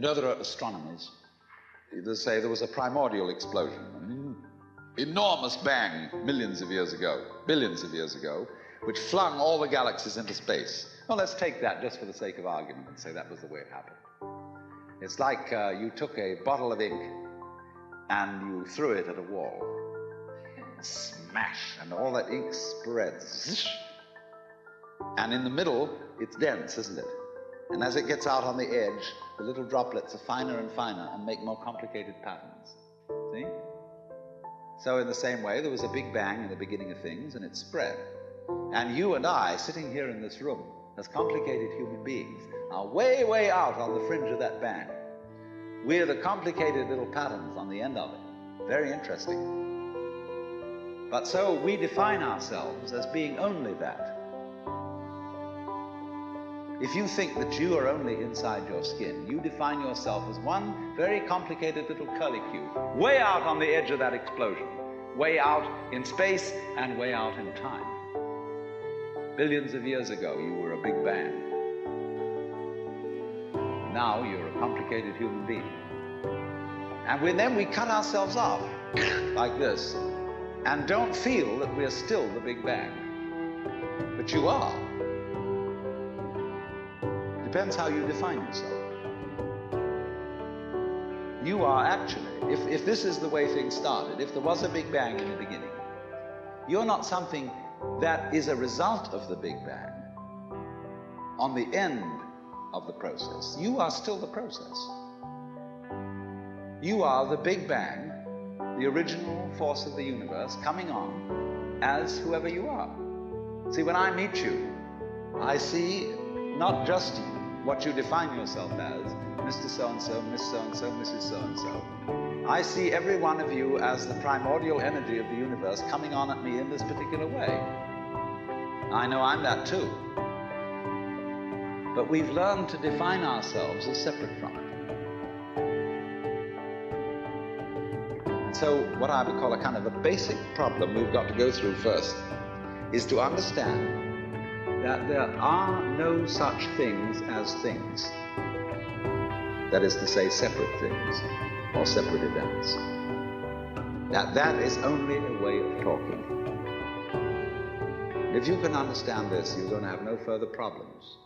And other astronomers, they say there was a primordial explosion, an enormous bang millions of years ago, billions of years ago, which flung all the galaxies into space. Well, let's take that just for the sake of argument and say that was the way it happened. It's like you took a bottle of ink and you threw it at a wall. Smash, and all that ink spreads. And in the middle, it's dense, isn't it? And as it gets out on the edge, the little droplets are finer and finer and make more complicated patterns. See? So in the same way, there was a big bang in the beginning of things, and it spread. And you and I, sitting here in this room, as complicated human beings, are way, way out on the fringe of that bang. We're the complicated little patterns on the end of it. Very interesting. But so we define ourselves as being only that. If you think that you are only inside your skin, you define yourself as one very complicated little curlicue, way out on the edge of that explosion, way out in space and way out in time. Billions of years ago, you were a big bang. Now you're a complicated human being. And then we cut ourselves off, like this, and don't feel that we're still the Big Bang. But you are. Depends how you define yourself. You are actually, if this is the way things started, if there was a Big Bang in the beginning, you're not something that is a result of the Big Bang. On the end of the process, you are still the process. You are the Big Bang, the original force of the universe, coming on as whoever you are. See, when I meet you, I see not just what you define yourself as, Mr. So-and-so, Miss So-and-so, Mrs. So-and-so. I see every one of you as the primordial energy of the universe coming on at me in this particular way. I know I'm that too. But we've learned to define ourselves as separate from it. And so what I would call a kind of a basic problem we've got to go through first is to understand that there are no such things as things. That is to say, separate things or separate events. That is only a way of talking. If you can understand this, you're going to have no further problems.